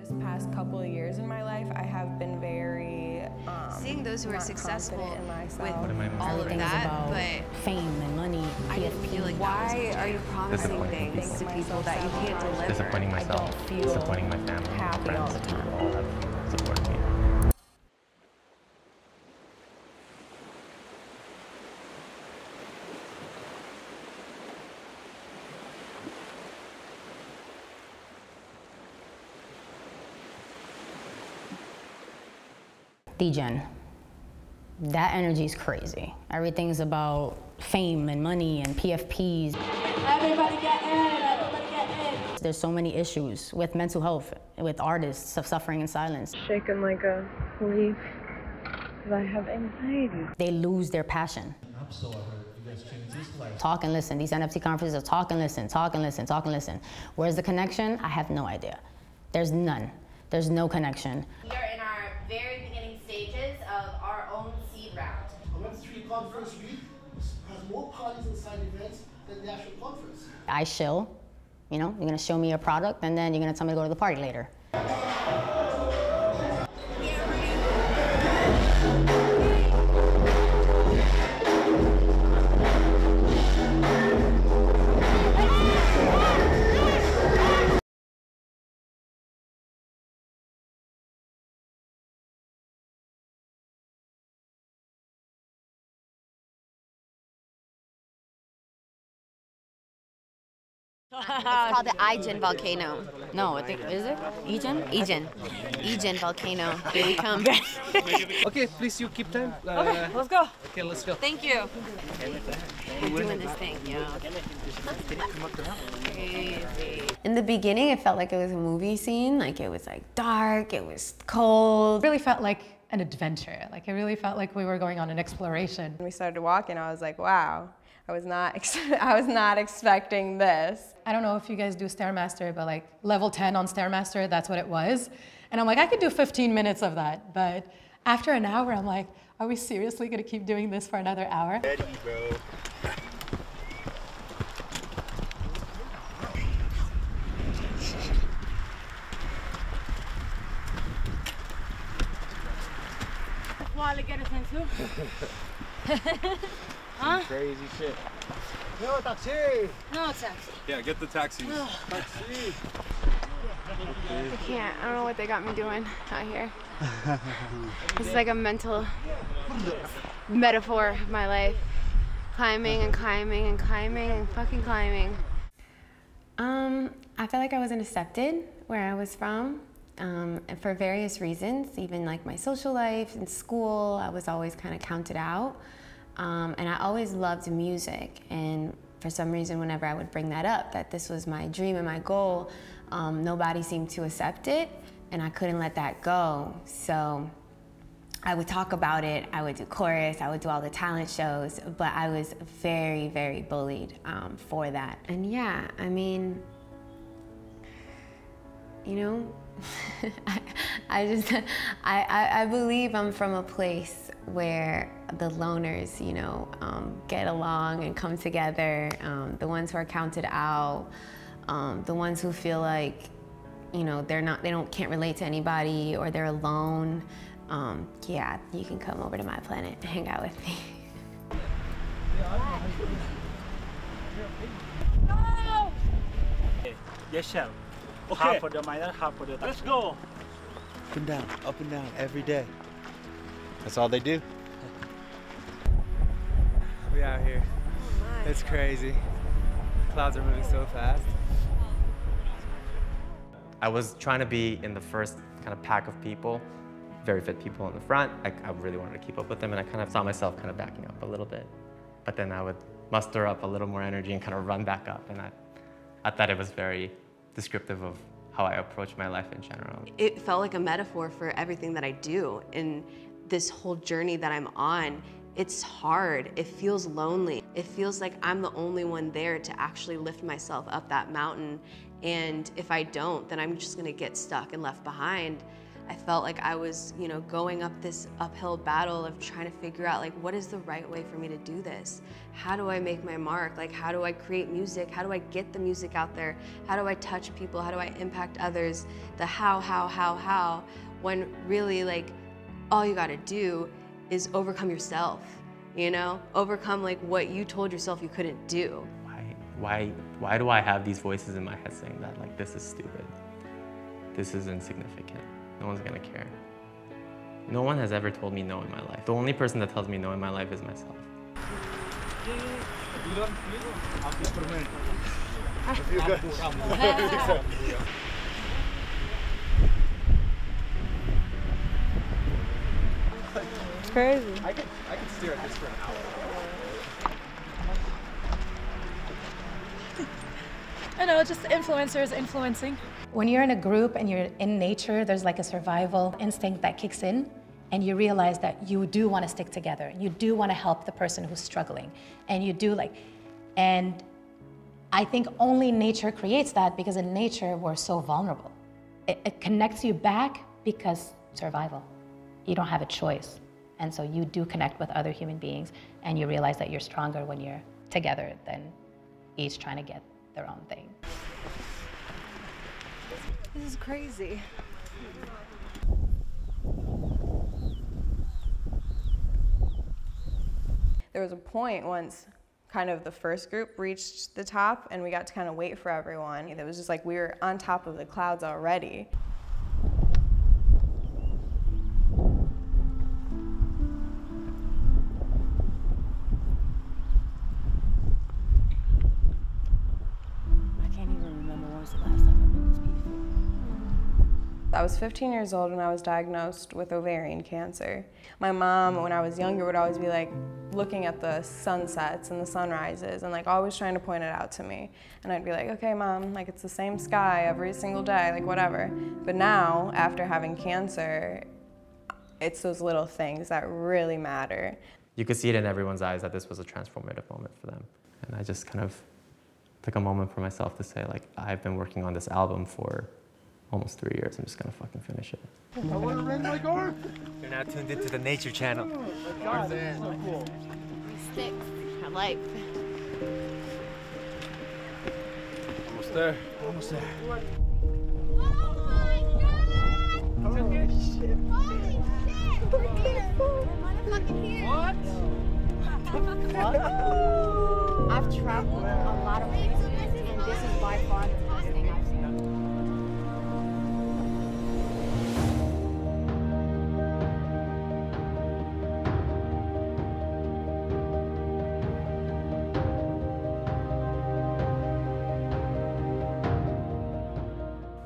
This past couple of years in my life, I have been very seeing those who are successful with all of Everything is that, about but fame and money. I feel like why are you promising things to people that you can't deliver? Disappointing myself, disappointing my family, happy all friends, the time. people all have supported me. Degen. That energy is crazy. Everything's about fame and money and PFPs. Everybody get in, everybody get in. There's so many issues with mental health, with artists of suffering in silence. Shaken like a leaf, because I have anxiety. They lose their passion. Talk and listen. These NFT conferences are talk and listen, talk and listen, talk and listen. Where's the connection? I have no idea. There's none. There's no connection. We are in our very beginning stages of our own seed round. A Web3 conference week has more parties and side events than the actual conference. I shill, you know, you're gonna show me your product and then you're gonna tell me to go to the party later. It's called the Igen volcano. No, I think, is it? Egen? Igen volcano. Here we come. Okay, please you keep time. Okay, let's go. Okay, let's go. Thank you. We're doing this thing, yeah. Crazy. In the beginning, it felt like it was a movie scene. Like it was like dark, it was cold. It really felt like an adventure. Like it really felt like we were going on an exploration. When we started walking, I was like, wow, I was not expecting this. I don't know if you guys do Stairmaster, but like level 10 on Stairmaster, that's what it was. And I'm like, I could do 15 minutes of that. But after an hour, I'm like, are we seriously gonna keep doing this for another hour? Ready, bro. Huh? Crazy shit. No, taxi! No taxi. Yeah, get the taxis. Taxi! I can't. I don't know what they got me doing out here. This is like a mental metaphor of my life. Climbing and climbing and climbing and fucking climbing. I felt like I wasn't accepted where I was from. And for various reasons, even like my social life in school, I was always kind of counted out. And I always loved music, and for some reason, whenever I would bring that up, that this was my dream and my goal, nobody seemed to accept it, and I couldn't let that go. So I would talk about it, I would do chorus, I would do all the talent shows, but I was very, very bullied for that. And yeah, I mean, you know, I believe I'm from a place where the loners, you know, get along and come together, the ones who are counted out, the ones who feel like, you know, can't relate to anybody or they're alone. Yeah, you can come over to my planet and hang out with me. No! Yes, chef. Okay. Half for the minor, half for the taxi. Let's go! Up and down, every day. That's all they do. We out here. It's crazy. Clouds are moving so fast. I was trying to be in the first kind of pack of people, very fit people in the front. I really wanted to keep up with them, and I kind of saw myself kind of backing up a little bit. But then I would muster up a little more energy and kind of run back up, and I thought it was very descriptive of how I approach my life in general. It felt like a metaphor for everything that I do, and this whole journey that I'm on. It's hard, it feels lonely. It feels like I'm the only one there to actually lift myself up that mountain. And if I don't, then I'm just gonna get stuck and left behind. I felt like I was, you know, going up this uphill battle of trying to figure out, like, what is the right way for me to do this? How do I make my mark? Like, how do I create music? How do I get the music out there? How do I touch people? How do I impact others? The how, when really, like, all you gotta do is overcome yourself, you know? Overcome, like, what you told yourself you couldn't do. Why do I have these voices in my head saying that, like, this is stupid? This is insignificant. No one's gonna care. No one has ever told me no in my life. The only person that tells me no in my life is myself. It's crazy. I could stare at this for an hour. I know, just influencers influencing. When you're in a group and you're in nature, there's like a survival instinct that kicks in, and you realize that you do want to stick together. You do want to help the person who's struggling. And you do and I think only nature creates that, because in nature, we're so vulnerable. It connects you back because survival. You don't have a choice. And so you do connect with other human beings, and you realize that you're stronger when you're together than each trying to get their own thing. This is crazy. There was a point once kind of the first group reached the top and we got to kind of wait for everyone. It was just like we were on top of the clouds already. I was 15 years old when I was diagnosed with ovarian cancer. My mom, when I was younger, would always be like looking at the sunsets and the sunrises and like always trying to point it out to me. And I'd be like, okay, Mom, like it's the same sky every single day, like whatever. But now, after having cancer, it's those little things that really matter. You could see it in everyone's eyes that this was a transformative moment for them. And I just kind of took a moment for myself to say, like, I've been working on this album for almost 3 years. I'm just gonna fucking finish it. I want to rent my car. You're now tuned into the Nature Channel. God, that's so cool. Sticks for life. Almost there. Almost there. Oh my God! Holy shit! Holy shit! We're here! We're motherfucking here! What? I've traveled a lot of places, and this is by far the best thing I've seen.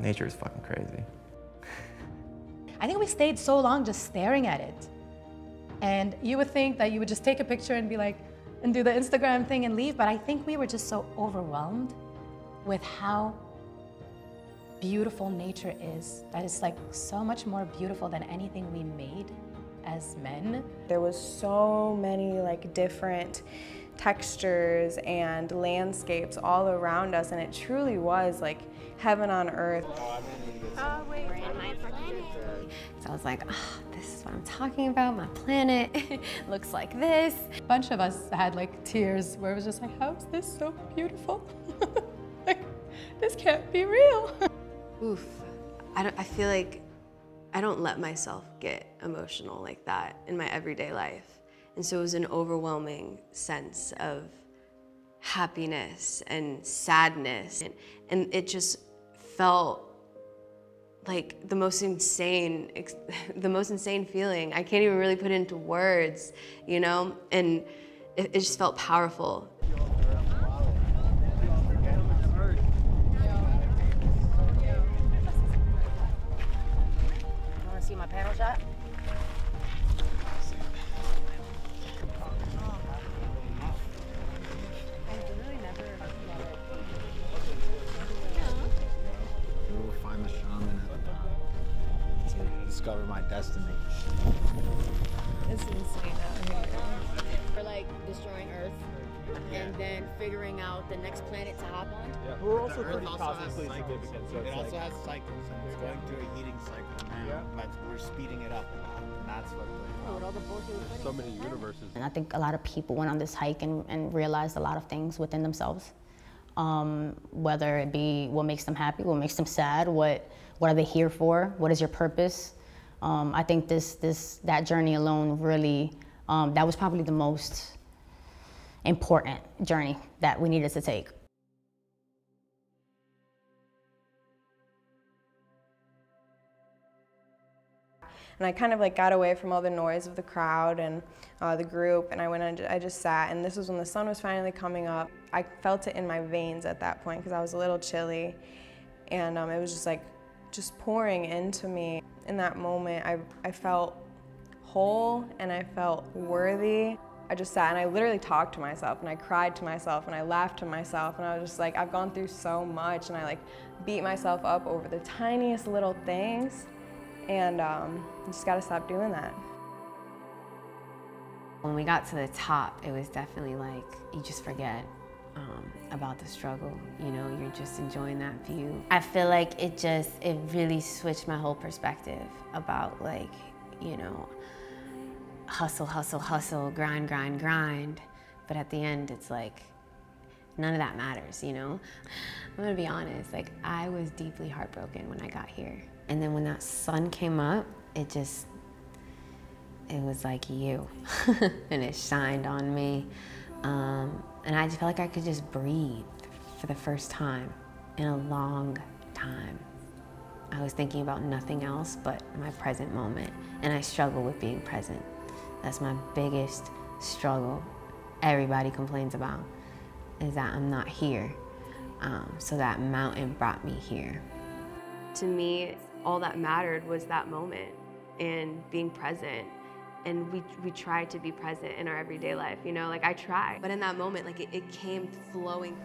Nature is fucking crazy. I think we stayed so long just staring at it. And you would think that you would just take a picture and be like, and do the Instagram thing and leave, but I think we were just so overwhelmed with how beautiful nature is. That is like so much more beautiful than anything we made as men. There was so many like different textures and landscapes all around us, and it truly was like heaven on earth. Oh, wait. We're in my planet. So I was like, oh, this is what I'm talking about, my planet looks like this. A bunch of us had like tears where it was just like, how is this so beautiful? Like, this can't be real. Oof, I feel like I don't let myself get emotional like that in my everyday life. And so it was an overwhelming sense of happiness and sadness. And it just felt like the most insane feeling. I can't even really put it into words, you know? And it just felt powerful. Want to see my panel shot? Find the shaman to discover my destiny. It's insane out here. For like destroying Earth. and then figuring out the next planet to hop on. Yeah. We're also pretty cosmically significant. So it also has cycles. It's going through a heating cycle now, but we're speeding it up a lot. And that's what there's so many universes. And I think a lot of people went on this hike and realized a lot of things within themselves. Whether it be what makes them happy, what makes them sad, what are they here for, what is your purpose. I think that journey alone really, that was probably the most important journey that we needed to take. And I kind of like got away from all the noise of the crowd and the group, and I went and I just sat, and this was when the sun was finally coming up. I felt it in my veins at that point because I was a little chilly, and it was just like, just pouring into me. In that moment, I felt whole and I felt worthy. I just sat and I literally talked to myself and I cried to myself and I laughed to myself, and I was just like, I've gone through so much, and I like beat myself up over the tiniest little things, and you just gotta stop doing that. When we got to the top, it was definitely like, you just forget about the struggle, you know, you're just enjoying that view. I feel like it really switched my whole perspective about, like, you know, hustle, hustle, hustle, grind, grind, grind. But at the end, it's like, none of that matters, you know? I'm gonna be honest, like, I was deeply heartbroken when I got here. And then when that sun came up, it was like you, and it shined on me. And I just felt like I could just breathe for the first time in a long time. I was thinking about nothing else but my present moment, and I struggle with being present. That's my biggest struggle. Everybody complains about, is that I'm not here. So that mountain brought me here. To me, all that mattered was that moment and being present. And we try to be present in our everyday life, you know, like I try. But in that moment, like it came flowing.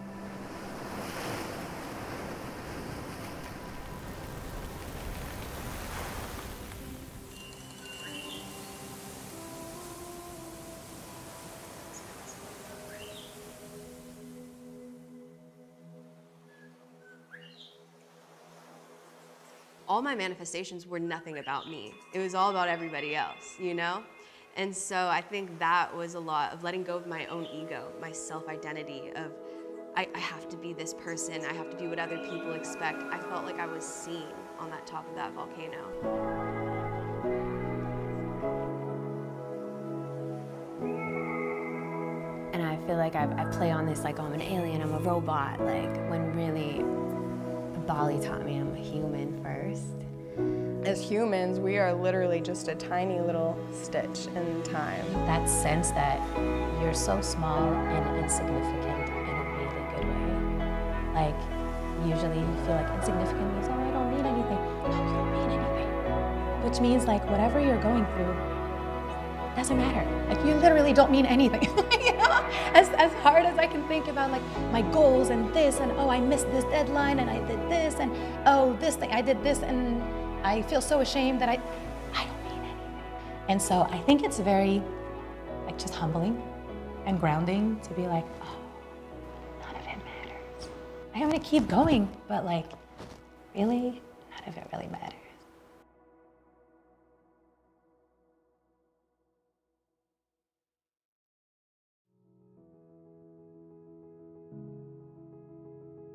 All my manifestations were nothing about me. It was all about everybody else, you know? And so I think that was a lot of letting go of my own ego, my self-identity of, I have to be this person, I have to be what other people expect. I felt like I was seen on that top of that volcano. And I feel like I play on this like, oh, I'm an alien, I'm a robot, like, when really Bali taught me I'm a human first. As humans, we are literally just a tiny little stitch in time. That sense that you're so small and insignificant in a really good way. Like, usually you feel like insignificant means, oh, I don't mean anything. No, you don't mean anything. Which means, like, whatever you're going through doesn't matter. Like, you literally don't mean anything. You know? As hard as I can think about, like, my goals and this, and oh, I missed this deadline, and I did this, and oh, this thing, I did this, and I feel so ashamed that I don't mean anything. And so I think it's very, like, just humbling and grounding to be like, oh, none of it matters. I'm gonna keep going, but, like, really, none of it really matters.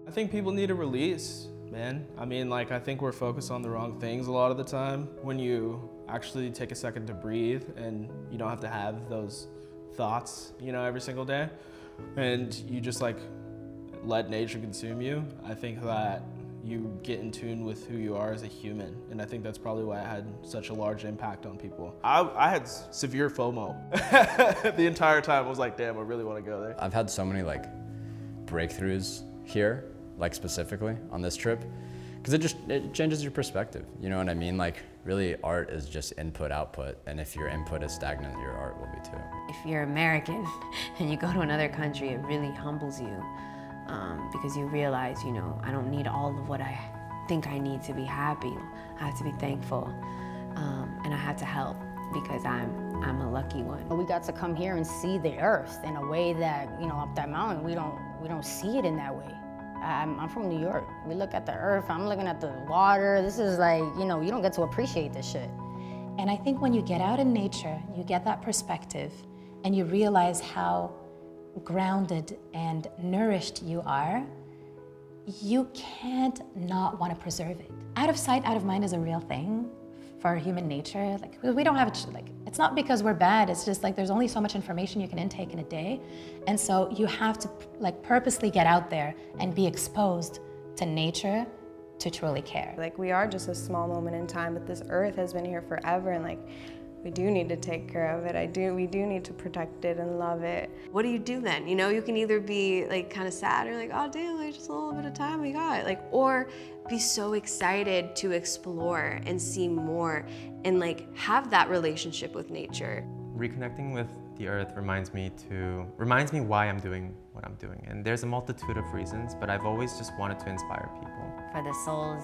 I think people need a release, man. I mean, like, I think we're focused on the wrong things a lot of the time. When you actually take a second to breathe and you don't have to have those thoughts, you know, every single day, and you just like let nature consume you, I think that you get in tune with who you are as a human. And I think that's probably why I had such a large impact on people. I had severe FOMO the entire time. I was like, damn, I really want to go there. I've had so many like breakthroughs here, like specifically on this trip, because it changes your perspective, you know what I mean? Like, really, art is just input output, and if your input is stagnant, your art will be too. If you're American and you go to another country, it really humbles you, because you realize, you know, I don't need all of what I think I need to be happy. I have to be thankful, and I have to help, because I'm I'm a lucky one. We got to come here and see the earth in a way that, you know, up that mountain, we don't see it in that way. I'm from New York. We look at the earth, I'm looking at the water. This is like, you know, you don't get to appreciate this shit. And I think when you get out in nature, you get that perspective and you realize how grounded and nourished you are, you can't not want to preserve it. Out of sight, out of mind is a real thing for human nature. Like, we don't have it, like, it's not because we're bad, it's just like there's only so much information you can intake in a day. And so you have to like purposely get out there and be exposed to nature to truly care. Like, we are just a small moment in time, but this earth has been here forever, and like, we do need to take care of it. We do need to protect it and love it. What do you do then? You know, you can either be like kind of sad or like, oh damn, like just a little bit of time we got. Like, or be so excited to explore and see more and like have that relationship with nature. Reconnecting with the earth reminds me why I'm doing what I'm doing. And there's a multitude of reasons, but I've always just wanted to inspire people. For the souls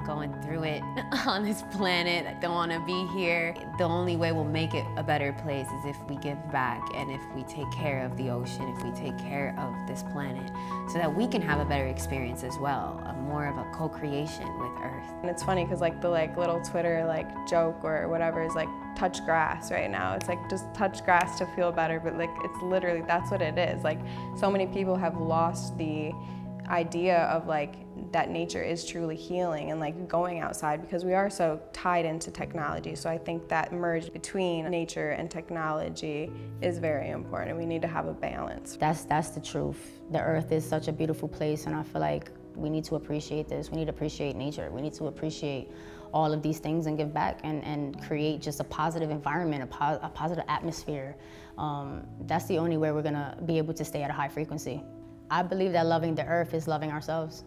going through it on this planet that don't want to be here, the only way we'll make it a better place is if we give back and if we take care of the ocean, if we take care of this planet, so that we can have a better experience as well, more of a co-creation with Earth. And it's funny because like the little Twitter joke or whatever is like touch grass right now. It's like just touch grass to feel better, but like it's literally, that's what it is. Like so many people have lost the idea of like that nature is truly healing and like going outside because we are so tied into technology. So I think that merge between nature and technology is very important. We need to have a balance. That's the truth. The earth is such a beautiful place, and I feel like we need to appreciate this. We need to appreciate nature. We need to appreciate all of these things and give back and create just a positive environment, a positive atmosphere. That's the only way we're gonna be able to stay at a high frequency. I believe that loving the earth is loving ourselves.